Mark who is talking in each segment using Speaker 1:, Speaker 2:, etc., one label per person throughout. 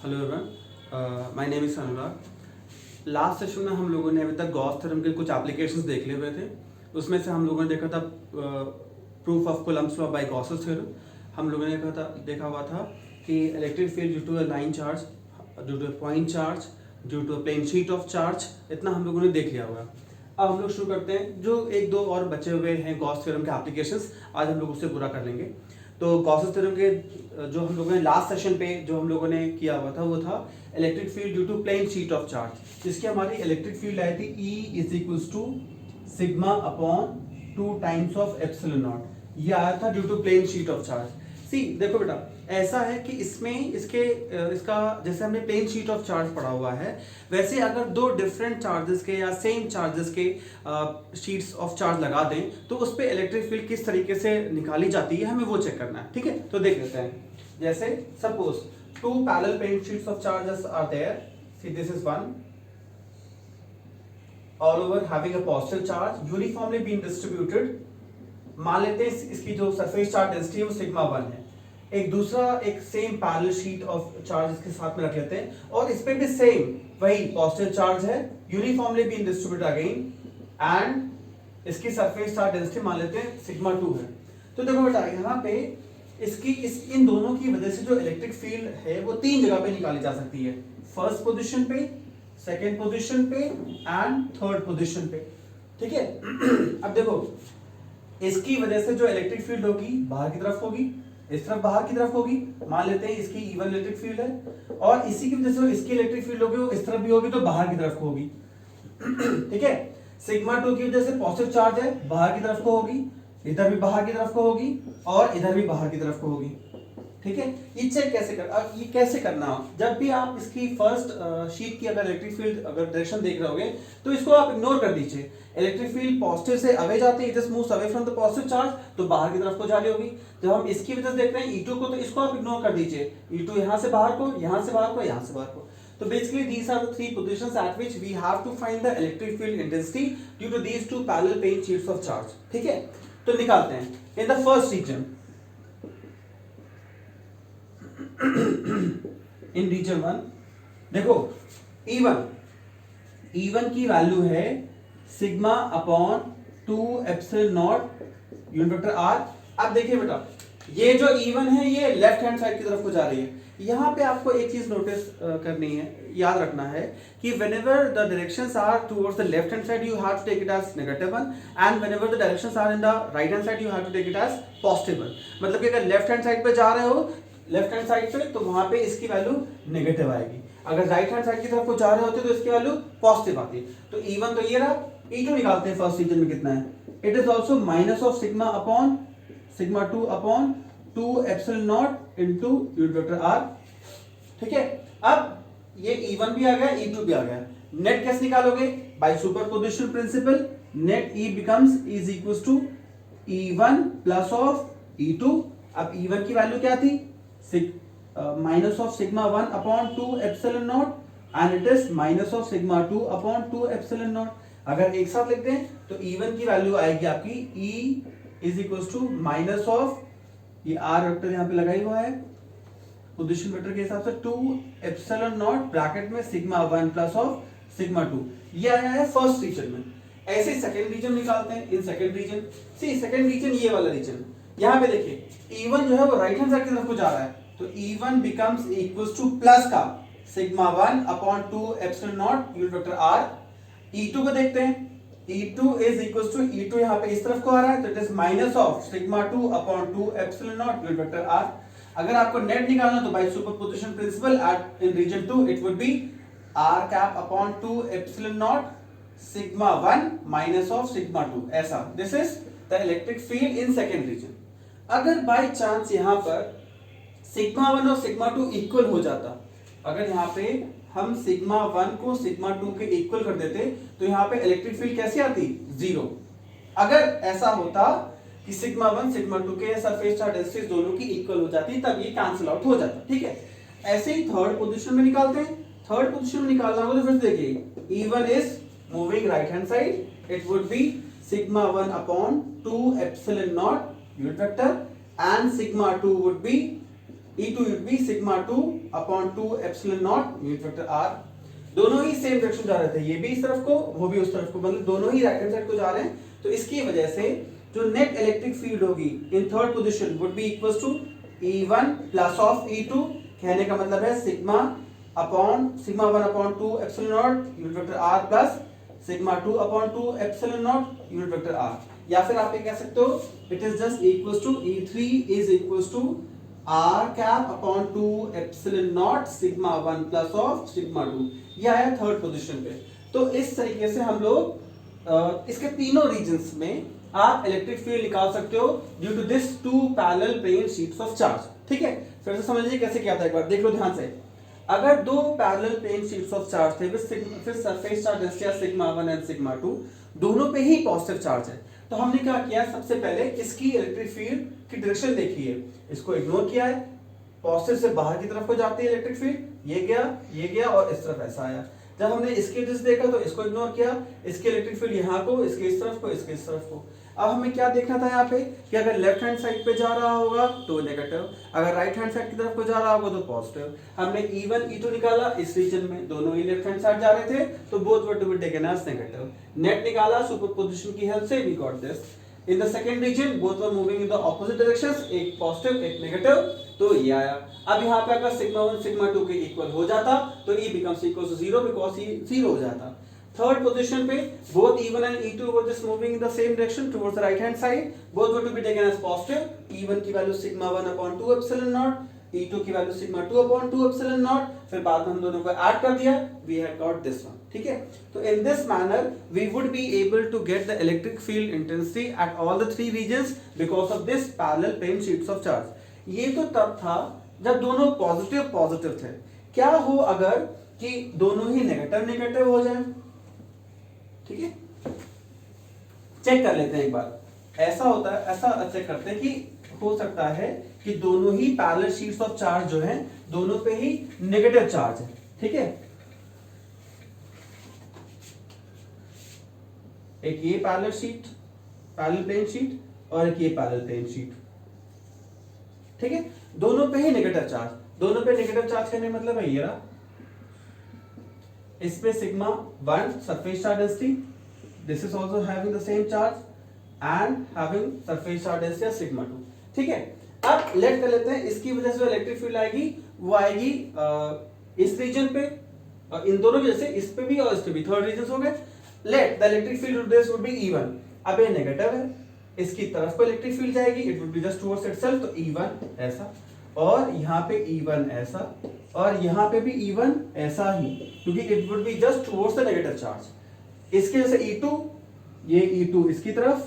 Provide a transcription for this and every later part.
Speaker 1: Hello everyone, my name is Anurag. Last session में हम लोगों ने अभी तक गॉस थ्योरम के कुछ एप्लीकेशंस देख लिए हुए थे। उसमें से हम लोगों ने देखा था proof of Coulomb's law by Gauss's theorem. हम लोगों ने देखा हुआ था कि electric field due to a line charge, due to a point charge, due to a plane sheet of charge, इतना हम लोगों ने देख लिया हुआ। अब हम लोग शुरू करते हैं। जो एक दो और बचे हुए हैं गॉस थ्योरम के एप्लीकेशंस, आज हम लोग उससे पूरा कर लेंगे। तो गॉसेस थ्योरम के जो हम लोगों ने लास्ट सेशन पे जो हम लोगों ने किया हुआ था वो था electric field due to plane sheet of charge, जिसकी हमारी इलेक्ट्रिक फील्ड आई थी E is equals to sigma upon 2 times of epsilon not. ये आया था due to plane sheet of charge. See देखो बेटा, ऐसा है कि इसमें इसका जैसे हमने प्लेन शीट ऑफ चार्ज पढ़ा हुआ है, वैसे अगर दो डिफरेंट चार्जेस के या सेम चार्जेस के शीट्स ऑफ चार्ज लगा दें तो उस पर इलेक्ट्रिक फील्ड किस तरीके से निकाली जाती है हमें वो चेक करना है। ठीक है, तो देख लेते हैं। जैसे suppose two parallel plane sheets of charges are there. See this is one all over having a positive charge uniformly being distributed. मान लेते हैं इसकी जो सरफेस चार्ज डेंसिटी है वो सिग्मा 1 है। एक दूसरा एक same parallel sheet of charge इसके साथ में रख लेते हैं और इस पे भी सेम वही पॉजिटिव चार्ज है uniformly being distributed again, and इसकी सरफेस चार्ज डेंसिटी मान लेते हैं सिग्मा 2 है। तो देखो बेटा, यहाँ पे इन दोनों की वजह से जो इलेक्ट्रिक फील्ड है वो तीन जगह पे निकाली जा सकती है। फर्स्ट पोजीशन पे, सेकेंड पोजीशन पे एंड थर्ड पोजीशन पे। ठीक है अब देखो, इसकी वजह से जो इलेक्ट्रिक फील्ड होगी बाहर की तरफ होगी, इस तरफ बाहर की तरफ होगी। मान लेते हैं इसकी इवन इलेक्ट्रिक फील्ड है, और इसी की वजह से इसकी इलेक्ट्रिक फील्ड होगी वो इस तरफ भी होगी तो बाहर की तरफ को होगी। ठीक है, सिग्मा 2 की वजह से पॉजिटिव चार्ज है, बाहर की तरफ को होगी, इधर भी बाहर की तरफ को होगी और इधर भी बाहर की तरफ को होगी। ठीक है, ये चेक कैसे अब ये कैसे करना हो, जब भी आप इसकी फर्स्ट शीट की अगर इलेक्ट्रिक फील्ड अगर डायरेक्शन देख रहे होगे तो इसको आप इग्नोर कर दीजिए। इलेक्ट्रिक फील्ड पॉजिटिव से अवे जाती है, it just moves away from the positive charge, तो बाहर की तरफ को जा रही होगी। जब हम इसकी वजह से देख रहे हैं E2 को, तो इसको आप इग्नोर कर दीजिए। E2 यहां से बाहर को, यहां से बाहर को, यहां से बाहर को। तो basically these are the three positions at which we have to find the electric field intensity due to these two parallel plane sheets of charge। ठीक है, तो निकालते हैं। In the first region, in region 1 देखो E1 की value है sigma upon 2 epsilon not unit vector R। अब देखिए बेटा, ये जो E1 है ये लेफ्ट हैंड साइड की तरफ को जा रही है। यहाँ पे आपको एक चीज नोटिस करनी है, याद रखना है कि whenever the directions are towards the left hand side you have to take it as -1, and whenever the directions are in the right hand side you have to take it as +1। मतलब कि अगर left hand side पे जा रहे हो, left hand side पे, तो वहां पे इसकी वैल्यू नेगेटिव आएगी। अगर राइट हैंड साइड की तरफ को जा रहे होते तो इसकी वैल्यू पॉजिटिव आती। तो E1 तो ये रहा। E2 निकालते हैं फर्स्ट रीजन में कितना है। It is also minus of sigma upon sigma 2 upon 2 epsilon not into unit vector R। ठीक है, अब ये E1 भी आ गया, E2 भी आ गया। नेट कैसे निकालोगे? By superposition principle. Net E becomes is equals to E1 plus of E2। अब E1 की वैल्यू क्या थी? Minus of sigma 1 upon 2 epsilon naught, and it is minus of sigma 2 upon 2 epsilon naught. अगर एक साथ लिखते हैं तो E1 की वैल्यू आएगी आपकी E is equals to minus of, ये R वेक्टर यहाँ पे लगा हुआ है पोजीशन वेक्टर के हिसाब से, 2 एप्सिलॉन नॉट ब्रैकेट में सिग्मा 1 प्लस ऑफ सिग्मा 2। ये आया है फर्स्ट रीजन में। ऐसे सेकंड रीजन निकालते हैं। In second region, see second region ये वाला रीजन, यहाँ पे देखिए E1 जो है वो राइट हैंड साइड की तरफ को जा रहा है, तो E1 becomes equals to plus का sigma 1 upon 2 epsilon not unit vector R। E2 को देखते हैं। E2 is equals to, E2 यहाँ पे इस तरफ को आ रहा है तो it is minus of sigma 2 upon 2 epsilon not unit vector R। अगर आपको नेट निकालना तो by superposition principle at in region 2 it would be R cap upon 2 epsilon naught sigma 1 minus of sigma 2। ऐसा this is the electric field in second region. अगर by chance यहां पर sigma 1 और sigma 2 equal हो जाता, अगर यहाँ पे हम सिग्मा 1 को सिग्मा 2 के इक्वल कर देते तो यहाँ पे इलेक्ट्रिक फील्ड कैसे आती? 0। अगर ऐसा होता कि सिग्मा 1 सिग्मा 2 के सरफेस चार्ज डेंसिटी दोनों की इक्वल हो जाती, तब ये कैंसिल आउट हो जाता। ठीक है, ऐसे ही थर्ड पोजीशन में निकालते हैं। थर्ड पोजीशन में निकालना हो तो फिर देखिए E1 is moving right hand side, it would be sigma 1 upon 2 epsilon not unit vector, and sigma 2 would be E2 would be sigma 2 upon 2 epsilon naught unit vector r। दोनों ही same direction जा रहे थे, ये भी इस तरफ को वो भी उस तरफ को, मतलब दोनों ही राइट हैंड साइड को जा रहे हैं। तो इसकी वजह से जो नेट इलेक्ट्रिक फील्ड होगी in third position would be equal to E1 plus of E2। कहने का मतलब है sigma 1 upon 2 epsilon not unit vector r plus sigma 2 upon 2 epsilon not unit vector r। या फिर आप ये कह सकते हो it is just equal to E3 is equal to r cap upon 2 epsilon naught sigma 1 plus of sigma 2। ये आया third position पे। तो इस तरीके से हम लोग इसके तीनों रीजन्स में आप इलेक्ट्रिक फील्ड निकाल सकते हो due to this two parallel plane sheets of charge. ठीक है, फिर से समझ लीजिए कैसे किया था, एक बार देख लो ध्यान से। अगर दो parallel plane sheets of charge थे फिर surface charge density sigma 1 and sigma 2 दोनों पे ही पॉजिटिव चार्ज है, तो हमने क्या किया, सबसे पहले इसकी इलेक्ट्रिक फील्ड की डायरेक्शन देखी है, इसको इग्नोर किया है। पॉजिटिव से बाहर की तरफ को जाती है इलेक्ट्रिक फील्ड, ये गया और इस तरफ ऐसा आया। जब हमने इसके डिस देखा तो इसको इग्नोर किया, इसकी इलेक्ट्रिक फील्ड यहाँ को, इसके इस तरफ को, इसके इस तरफ को। अब हमें क्या देखना था यहाँ पे कि अगर लेफ्ट हैंड साइड पे जा रहा होगा तो नेगेटिव, अगर राइट हैंड साइड की तरफ को जा रहा होगा तो पॉजिटिव। हमने E1 E2 निकाला इस रीजन में, दोनों ही लेफ्ट हैंड साइड जा रहे थे तो both were to be taken as negative. Net निकाला सुपरपोजिशन की हेल्प से, we got this. In the second region both were moving in the opposite directions, एक पॉजिटिव एक नेगेटिव, तो ये आया। अब यहाँ पे अगर सिग्मा 1 सिग्मा 2 के इक्वल हो जाता तो E becomes equal to 0 because E 0 हो जाता। थर्ड पोजीशन पे both E1 and E2 were just moving in the same direction towards the right hand side, both were to be taken as positive। E1 की value sigma 1 upon 2 epsilon naught, E2 की value sigma 2 upon 2 epsilon naught, फिर बाद में हम दोनों को add कर दिया, we had got this one। ठीक है, तो in this manner we would be able to get the electric field intensity at all the three regions because of this parallel plane sheets of charge। ये तो तब था जब दोनों positive थे। क्या हो अगर कि दोनों ही नेगेटिव हो जाए? ठीक है, चेक कर लेते हैं एक बार। ऐसा होता है, ऐसा चेक करते हैं कि हो सकता है कि दोनों ही पैरेलल शीट्स ऑफ चार्ज जो हैं दोनों पे ही नेगेटिव चार्ज है। ठीक है, एक ये पैरेलल प्लेन शीट और एक ये पैरेलल प्लेन शीट। ठीक है, दोनों पे ही नेगेटिव चार्ज, दोनों पे नेगेटिव चार्ज करने मतलब है ये रहा, इस पे sigma 1 surface charge density, this is also having the same charge and having surface charge density sigma 2। ठीक है, अब लेट कर लेते हैं इसकी वजह से जो इलेक्ट्रिक फील्ड आएगी वो आएगी इस रीजन पे, और इन दोनों की वजह से इस पे भी और इस पे भी, थर्ड रीजन हो गए। Let the electric field this would be E1। अब ये नेगेटिव है, इसकी तरफ को इलेक्ट्रिक फील्ड जाएगी, it would be just towards itself, तो E1 ऐसा, और यहाँ पे E1 ऐसा, और यहाँ पे भी E1 ऐसा ही, क्योंकि it would be just towards the negative charge. इसके जैसे E2, ये E2 इसकी तरफ,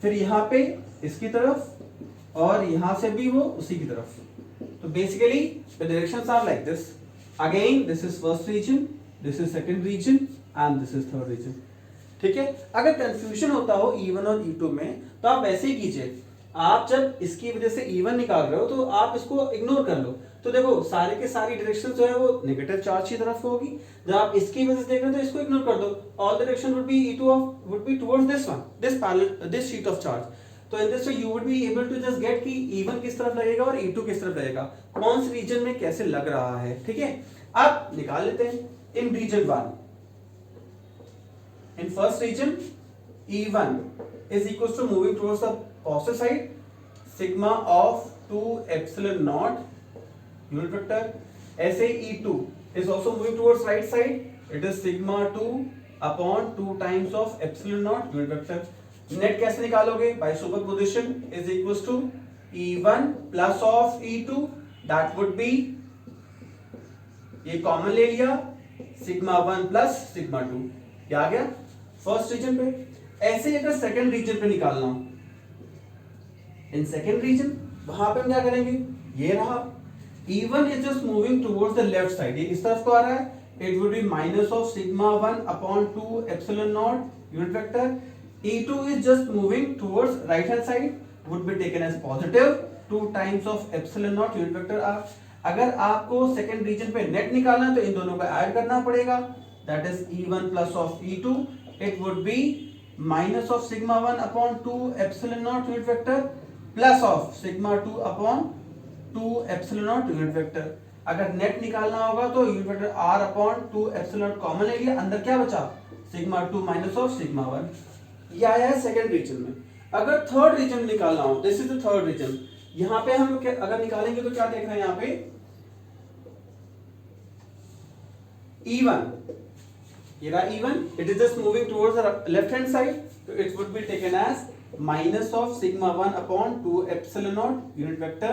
Speaker 1: फिर यहाँ पे इसकी तरफ, और यहाँ से भी वो उसी की तरफ। तो basically the directions are like this. Again this is first region, this is second region and this is third region. ठीक है, अगर कंफ्यूजन होता हो E1 और E2 में तो आप वैसे ही कीजिए, आप जब इसकी वजह से E1 निकाल रहे हो तो आप इसको इग्नोर कर लो, तो देखो सारे के सारी डायरेक्शन जो है वो नेगेटिव चार्ज की तरफ होगी। जब आप इसकी वजह से देख रहे हो तो इसको इग्नोर कर दो, all direction would be E2 of would be towards this one, this sheet of charge. तो in this way you would be able to just get कि E1 किस तरफ लगेगा और E2 किस तरफ लगेगा, कौन से रीजन में कैसे लग रहा है। ठीक है, अब निकाल लेते हैं इन region 1। In first region, E1 is equals to moving towards the positive side, sigma of 2 epsilon naught unit vector. ऐसे E2 is also moving towards right side, it is sigma 2 upon 2 times of epsilon naught unit vector. Net कैसे निकालोगे? By superposition is equals to E1 plus of E2, that would be, ये common ले लिया, sigma 1 plus sigma 2, क्या आ गया first reason पे। ऐसे अगर सेकंड रीजन पे निकालना हो, इन सेकंड रीजन वहां पे हम क्या करेंगे, ये रहा E1 is just moving towards the left side, ये इस तरफ को आ रहा है, it would be minus of sigma 1 upon 2 epsilon not unit vector. E2 is just moving towards right hand side, would be taken as positive 2 times of epsilon not unit vector. अगर आपको second reason पे net निकालना है तो इन दोनों को add करना पड़ेगा, that is E1 plus of E2, it would be minus of sigma 1 upon 2 epsilon naught unit vector plus of sigma 2 upon 2 epsilon not unit vector. अगर नेट निकालना होगा तो unit vector r upon 2 epsilon nought common ले लिया, अंदर क्या बचा sigma 2 minus of sigma 1। ये आया है सेकंड रीजन में। अगर थर्ड रीजन निकालना हो, this is the third region, यहां पे हम अगर निकालेंगे तो क्या देख रहे हैं यहां पे E1, ये रहा E1, it is just moving towards the left hand side, so it would be taken as minus of sigma 1 upon 2 epsilon naught unit vector,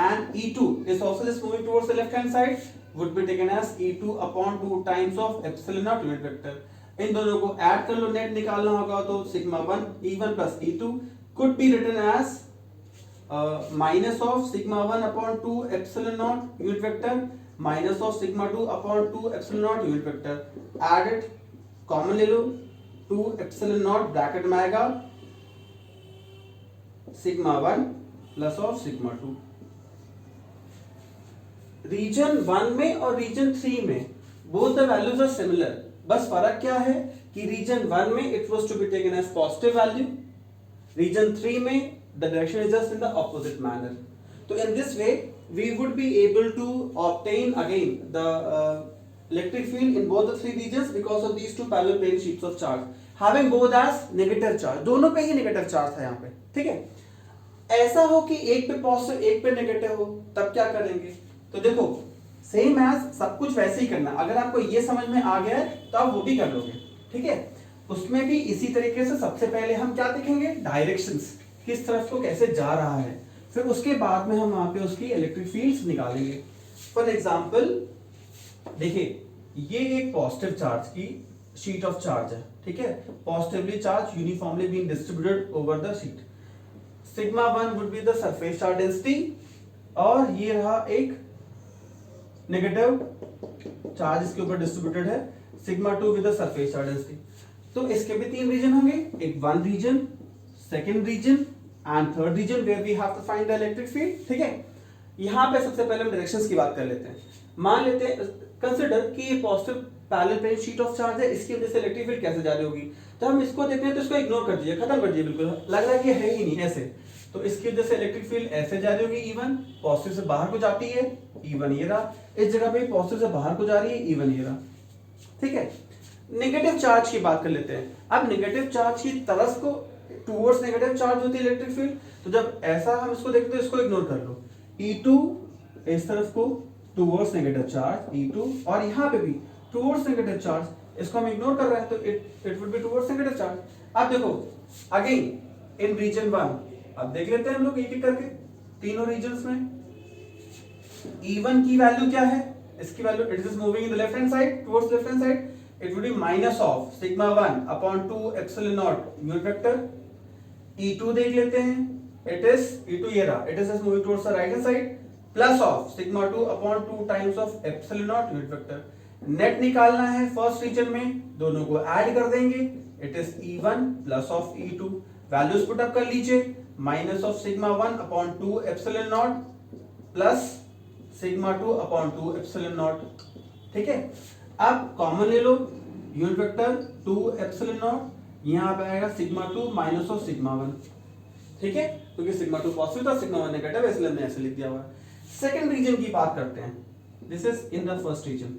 Speaker 1: and E2 is also just moving towards the left hand side, would be taken as E2 upon 2 times of epsilon naught unit vector। इन दोनों को add कर लो, net निकालना होगा तो sigma 1 E1 plus E2 could be written as minus of sigma 1 upon 2 epsilon naught unit vector minus of sigma 2 upon 2 epsilon naught unit vector, add it, common ले लो, 2 epsilon naught bracket में आएगा sigma 1 plus of sigma 2। Region 1 में और reason 3 में both the values are similar, बस फर्क क्या है कि रीजन 1 में it was to be taken as positive value, region 3 में the direction is just in the opposite manner। तो in this way we would be able to obtain again the electric field in both the three regions because of these two parallel plane sheets of charge having both as negative charge। दोनों पे ही negative charge था यहाँ पे, ठीक है। ऐसा हो कि एक पे पॉजिटिव एक पे नेगेटिव हो, तब क्या करेंगे? तो देखो सेम एज सब कुछ वैसे ही करना, अगर आपको ये समझ में आ गया है तो आप वो भी कर लोगे, ठीक है। उसमें भी इसी तरीके से सबसे पहले हम क्या देखेंगे, डायरेक्शंस, किस तरफ को कैसे जा रहा है, फिर उसके बाद में हम वहां पे उसकी इलेक्ट्रिक फील्ड्स निकालेंगे। फॉर एग्जांपल देखिए, ये एक पॉजिटिव चार्ज की शीट ऑफ चार्ज है, ठीक है, positively charge uniformly being distributed over the sheet. Sigma 1 would be the surface charge density, और ये रहा एक नेगेटिव चार्ज इसके ऊपर डिस्ट्रीब्यूटेड है, sigma 2 with the surface charge density. तो इसके भी तीन रीजन होंगे, एक one region, second region and third region where we have to find the electric field, ठीक है। यहाँ पे सबसे पहले हम डायरेक्शंस की बात कर लेते हैं। मान लेते हैं, कंसिडर कि ये positive parallel plane sheet of charge है, इसकी वजह से इलेक्ट्रिक फील्ड कैसे जा रही होगी। तो हम इसको देखते हैं तो इसको इग्नोर कर दीजिए, खत्म कर दीजिए, बिल्कुल लग रहा है कि है ही नहीं ऐसे। तो इसकी वजह से इलेक्ट्रिक फील्ड ऐसे जा रही होगी, E1 पॉजिटिव से बाहर को जाती है, E1 ये रहा, इस जगह पे पॉजिटिव से बाहर को जा रही है, E1 ये रहा, ठीक है। नेगेटिव चार्ज की बात कर लेते हैं। अब नेगेटिव चार्ज की तरफ को टुवर्ड्स नेगेटिव चार्ज होती है इलेक्ट्रिक फील्ड, तो जब ऐसा हम इसको देखते हैं, इसको इग्नोर कर लो, E2 इस तरफ को टुवर्ड्स नेगेटिव चार्ज E2, और यहाँ पे भी टुवर्ड्स नेगेटिव चार्ज, इसको हम इग्नोर कर रहे हैं तो it would be towards negative charge. अब देखो अगेन इन रीजन 1, अब देख लेते हैं हम लोग एक एक करके तीनों रीजन्स में। E1 की वैल्यू क्या है, इसकी value, it is moving in the left hand side towards left hand side, it would be minus of sigma 1 upon 2 epsilon naught unit vector। E2 देख लेते हैं, it is E2 ये रहा, it is just moving towards the right hand side, plus of sigma 2 upon 2 times of epsilon naught unit vector। Net निकालना है first reason में, दोनों को ऐड कर देंगे, it is E1 plus of E2, values put up कर लीजिए, minus of sigma 1 upon 2 epsilon naught plus sigma 2 upon 2 epsilon naught, ठीक है। अब कॉमन ले लो, यूनिट वेक्टर 2 एप्सिलॉन नॉट, यहाँ पे आएगा सिग्मा 2 माइनस ऑफ सिग्मा 1, ठीक है, क्योंकि सिग्मा 2 पॉजिटिव था, सिग्मा 1 नेगेटिव, इसलिए हमने ऐसे लिख दिया हुआ है। सेकंड रीजन की बात करते हैं, this is in the first region.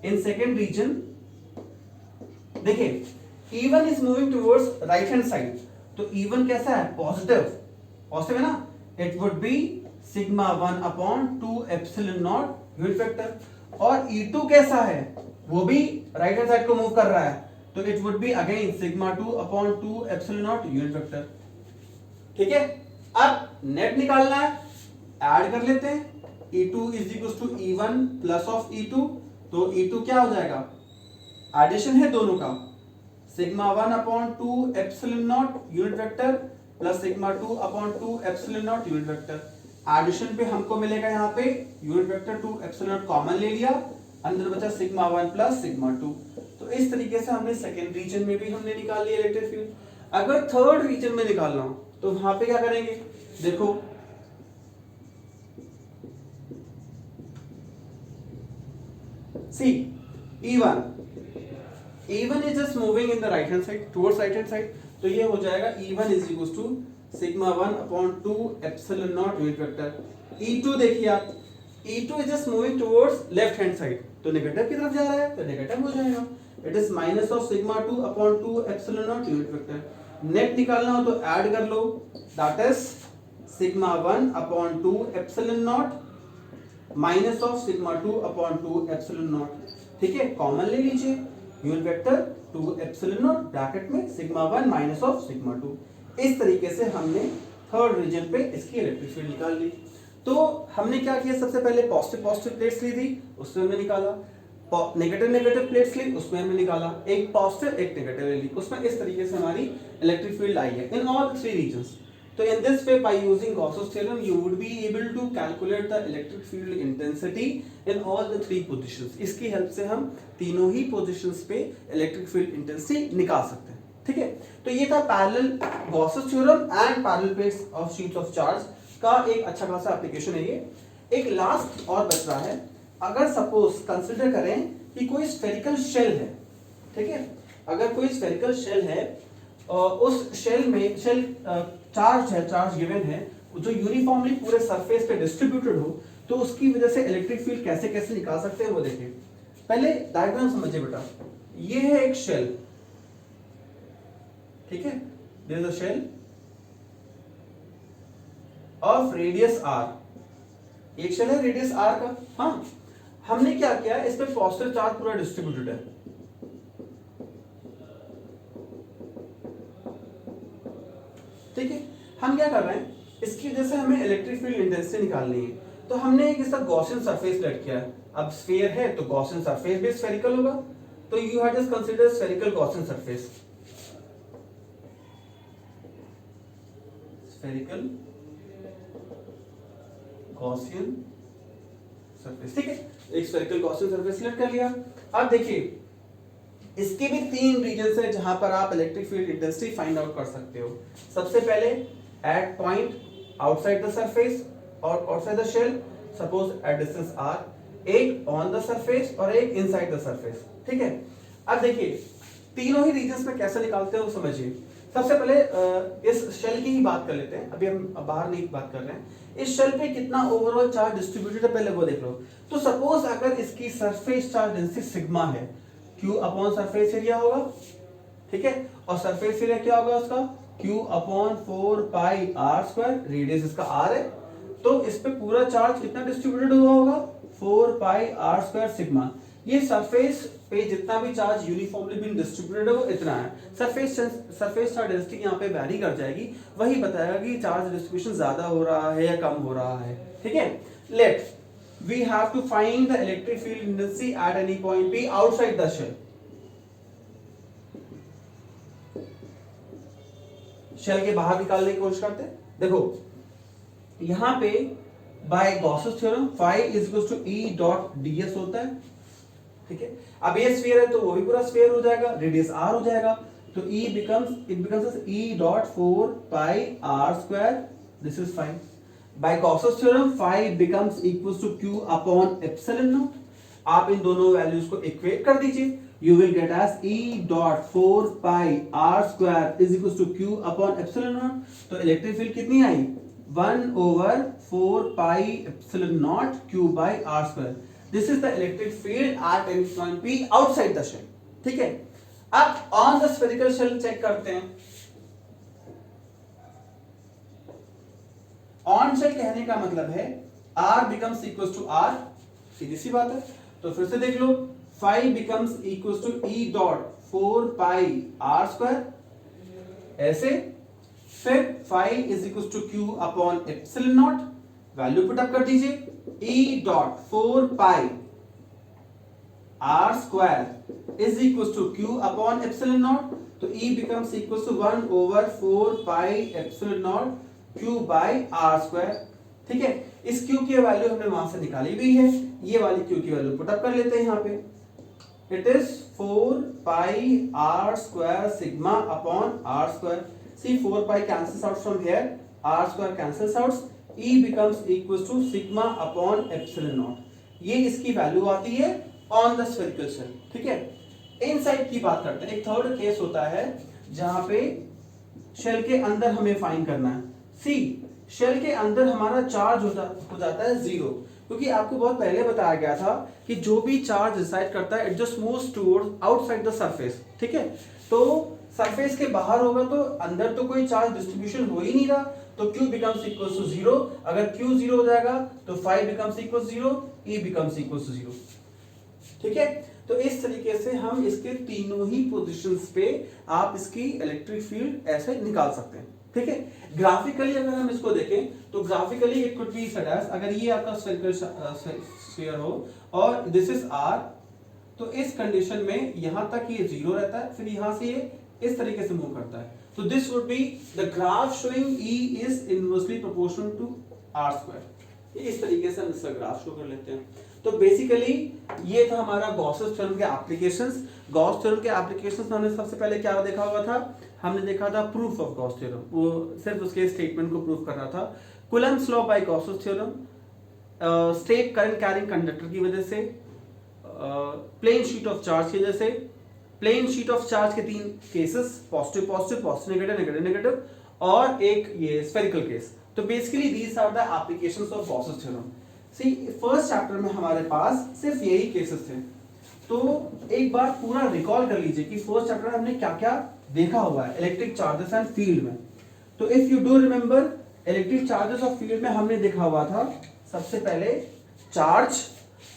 Speaker 1: In second region देखिए, E1 is moving towards right hand side, तो E1 कैसा है, पॉजिटिव, पॉजिटिव है ना, it would be sigma 1 upon 2 epsilon not unit vector, और E2 कैसा है, वो भी राइट हैंड साइड को मूव कर रहा है, तो it would be again sigma 2 upon 2 epsilon not unit vector, ठीक है। अब नेट निकालना है, ऐड कर लेते हैं, E2 is equals to E1 plus of E2, तो E2 क्या हो जाएगा, एडिशन है दोनों का, sigma 1 upon 2 epsilon not unit vector plus sigma 2 upon 2 epsilon not unit vector. Addition पे हमको मिलेगा यहाँ पे unit vector 2 epsilon nought common ले लिया, अंदर बचा सिग्मा 1 प्लस सिग्मा 2। तो इस तरीके से हमने सेकेंड रीजन में भी हमने निकाल लिया इलेक्ट्रिक फील्ड। अगर थर्ड रीजन में निकालना हो तो वहां पे क्या करेंगे, देखो see E1 is just moving in the right hand side towards right hand side, तो ये हो जाएगा E1 is equals to sigma 1 upon 2 epsilon not unit vector. E2 देखिए आप, E2 is just moving towards left hand side, तो negative की तरफ जा रहा है तो नेगेटिव हो जाएगा। It is minus of sigma 2 upon 2 epsilon not unit vector. Net निकालना हो तो ऐड कर लो, that is sigma 1 upon 2 epsilon not minus of sigma 2 upon 2 epsilon not. ठीक है, कॉमन ले लीजिए, unit vector 2 epsilon not bracket में सिग्मा 1 माइनस ऑफ सिग्मा 2। इस तरीके से हमने थर्ड रीजन पे इसकी इलेक्ट्रिक फील्ड निकाल ली। तो हमने क्या किया, सबसे पहले पॉजिटिव पॉजिटिव प्लेट्स ली थी, उससे हमने निकाला, नेगेटिव नेगेटिव प्लेट्स ली, उसमें हमने निकाला, एक पॉजिटिव एक नेगेटिव ले ली, उसमें इस तरीके से हमारी इलेक्ट्रिक फील्ड आई है इन ऑल थ्री रीजंस। तो in this way, by using Gauss's theorem, you would be able to calculate the electric field intensity in all the three positions. इसकी हेल्प से हम तीनों ही पोजीशंस पे इलेक्ट्रिक फील्ड इंटेंसिटी निकाल सकते हैं। ठीक है, तो ये था parallel Gauss's theorem and parallel plates of sheets of charge का एक अच्छा खासा एप्लीकेशन है ये। एक लास्ट और बच रहा है, अगर सपोज कंसिडर करें कि कोई स्फेरिकल शेल है, ठीक है, अगर कोई स्फेरिकल शेल है, उस शेल में शेल चार्ज है, चार्ज गिवन है, जो यूनिफॉर्मली पूरे सरफेस पे डिस्ट्रीब्यूटेड हो, तो उसकी वजह से इलेक्ट्रिक फील्ड कैसे कैसे निकाल सकते हैं वो देखिए। पहले डायग्राम समझिए बेटा, ये है एक शेल, ठीक है, there is a shell of radius r, एक शेल है रेडियस r का। हाँ, हमने क्या किया, इस पे पॉजिटिव चार्ज पूरा डिस्ट्रीब्यूटेड है, ठीक है। हम क्या कर रहे हैं, इसकी वजह से हमें इलेक्ट्रिक फील्ड इंटेंसिटी निकालनी है, तो हमने एक इसका गॉसियन सरफेस लेट किया है। अब स्फीयर है तो गॉसियन सरफेस भी स्फेरिकल होगा, तो you have just consider spherical Gaussian surface, spherical Gaussian surface, ठीक है, एक स्फेरिकल गॉसियन सरफेस सिलेक्ट कर लिया। अब देखिए, इसके भी तीन रीजन्स है जहां पर आप electric field intensity find out कर सकते हो। सबसे पहले at point outside the surface और outside the shell, suppose at distance r, एक ऑन द सरफेस और एक इनसाइड द सरफेस, ठीक है। अब देखिए तीनों ही रीजन्स में कैसे निकालते हैं वो समझिए। सबसे पहले इस शेल की ही बात कर लेते हैं, अभी हम बाहर नहीं बात कर रहे हैं। इस शेल पे कितना ओवरऑल चार्ज डिस्ट्रीब्यूटेड है पहले वो देख लो। तो सपोज अगर इसकी सरफेस चार्ज डेंसिटी सिग्मा है, Q अपॉन सरफेस एरिया होगा, ठीक है, और सरफेस एरिया क्या होगा उसका, Q अपॉन 4 पाई r स्क्वायर, रेडियस इसका r है, तो इस पे पूरा चार्ज कितना डिस्ट्रीब्यूटेड हुआ होगा, 4 पाई r स्क्वायर सिग्मा। ये सरफेस पे जितना भी चार्ज यूनिफॉर्मली बीन डिस्ट्रीब्यूटेड है वो इतना है। सरफेस चार्ज डेंसिटी यहाँ पे वैरी कर जाएगी, वही बताएगा कि चार्ज डिस्ट्रीब्यूशन ज्यादा हो रहा है या कम हो रहा है, ठीक है। Let we have to find the electric field intensity at any point P outside the shell. Shell के बाहर निकालने की कोशिश करते हैं। देखो यहां पे by Gauss's theorem phi is equals to E dot ds होता है, ठीक है। अब ये स्फीयर है तो वो भी पूरा स्फीयर हो जाएगा, रेडियस r हो जाएगा, तो it becomes as E dot 4 pi r square, this is fine. By Gauss's theorem phi becomes equals to q upon epsilon naught. आप इन दोनों वैल्यूज को इक्वेट कर दीजिए, you will get as E dot 4 pi r square is equals to q upon epsilon naught. तो electric field कितनी आई, 1 over 4 pi epsilon naught q by r square. This is the electric field at any point P outside the shell, ठीक है। अब on the spherical shell check करते हैं। On shell कहने का मतलब है r becomes equals to r, सीधी सी बात है। तो फिर से देख लो, phi becomes equals to E dot 4 pi r square, ऐसे। फिर phi is equals to q upon epsilon naught, value put up कर दीजिए, E dot 4 pi r square is equals to q upon epsilon naught, तो E becomes equals to 1 over 4 pi epsilon naught q by r square, ठीक है। इस q की value हमने वहां से निकाली भी है, ये वाली q की वैल्यू पुट अप कर लेते हैं यहाँ पे। It is 4 pi r square sigma upon r square. See 4 pi cancels out from here, r square cancels out, E becomes equals to sigma upon epsilon naught. ये इसकी value आती है on the spherical shell, ठीक है। Inside की बात करते हैं। एक थर्ड केस होता है जहां पे शेल के अंदर हमें फाइंड करना है। सी, शेल के अंदर हमारा चार्ज हो जाता है 0, क्योंकि आपको बहुत पहले बताया गया था कि जो भी चार्ज रिसाइड करता है it just moves towards outside the surface, ठीक है। तो सरफेस के बाहर होगा तो अंदर तो कोई चार्ज डिस्ट्रीब्यूशन हो ही नहीं रहा, तो Q becomes equals to 0। अगर Q 0 हो जाएगा तो phi becomes equals to 0, E becomes equals to 0, ठीक है। तो इस तरीके से हम इसके तीनों ही पोजीशंस पे आप इसकी इलेक्ट्रिक फील्ड ऐसे निकाल सकते हैं, ठीक है। ग्राफिकली अगर हम इसको देखें तो graphically it could be said as, अगर ये आपका स्फीयर हो और दिस इज R, तो इस कंडीशन में यहां तक ये 0 रहता है, फिर यहां से ये इस तरीके से मूव करता है। So this would be the graph showing E is inversely proportional to R square। इस तरीके से हम इसका ग्राफ शो कर लेते हैं। तो बेसिकली ये था हमारा गॉसेस थ्योरम के एप्लीकेशंस। गॉस थ्योरम के एप्लीकेशंस में हमने सबसे पहले क्या देखा हुआ था, हमने देखा था प्रूफ ऑफ गॉस थ्योरम, वो सिर्फ उसके स्टेटमेंट को प्रूफ कर रहा था। Coulomb's law by Gauss's theorem, state current carrying conductor की वजह से, प्लेन शीट ऑफ चार्ज की वजह से, प्लेन शीट ऑफ चार्ज के 3 cases, positive positive, positive negative, negative negative, और एक ये स्फेरिकल केस। तो basically these are the applications of Gauss's theorem. See, first chapter में हमारे पास सिर्फ यही केसेस थे। तो एक बार पूरा रिकॉल कर लीजिए कि फर्स्ट चैप्टर में हमने क्या क्या देखा हुआ है इलेक्ट्रिक चार्जेस एंड फील्ड में। तो if you do remember, electric charges of field में हमने देखा हुआ था सबसे पहले चार्ज,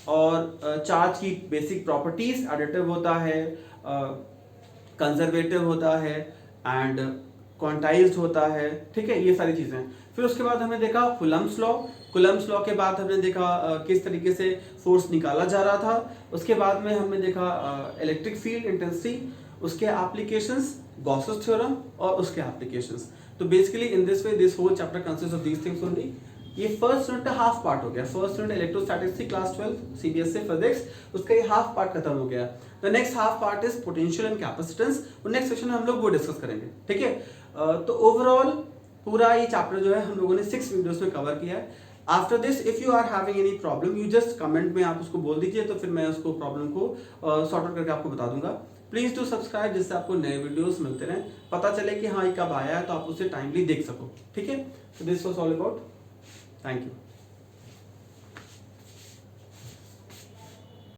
Speaker 1: और चार्ज की बेसिक प्रॉपर्टीज, एडिटिव होता है, कंजर्वेटिव होता है एंड क्वांटाइज्ड होता है, ठीक है, ये सारी चीजें। फिर उसके बाद हमने देखा कूलम्ब्स लॉ। कूलम्ब्स लॉ के बाद हमने देखा किस तरीके से फोर्स निकाला जा रहा था। उसके बाद में हमने देखा इलेक्ट्रिक फील्ड इंटेंसिटी, उसके एप्लीकेशंस, गॉसेस थ्योरम और उसके एप्लीकेशंस। तो basically in this way this whole chapter consist of these things only. ये फर्स्ट यूनिट का हाफ पार्ट हो गया। फर्स्ट यूनिट इलेक्ट्रोस्टैटिक्स थी क्लास 12 सीबीएसई फिजिक्स, उसका ये हाफ पार्ट खत्म हो गया। The next half part is potential and capacitance, और नेक्स्ट सेक्शन में हम लोग वो डिस्कस करेंगे, ठीक है। तो ओवरऑल पूरा ये चैप्टर जो है हम लोगों ने 6 वीडियोस में कवर किया है। After this if you are having any problem, you just comment में आप उसको बोल दीजिए, तो फिर मैं उसको प्रॉब्लम को सॉर्ट आउट करके आपको बता दूंगा। प्लीज डू सब्सक्राइब, जिससे आपको नए वीडियोस मिलते रहें, पता चले कि हाँ ये कब आया है, तो आप उसे टाइमली देख सको, ठीक है। तो this was all about, thank you.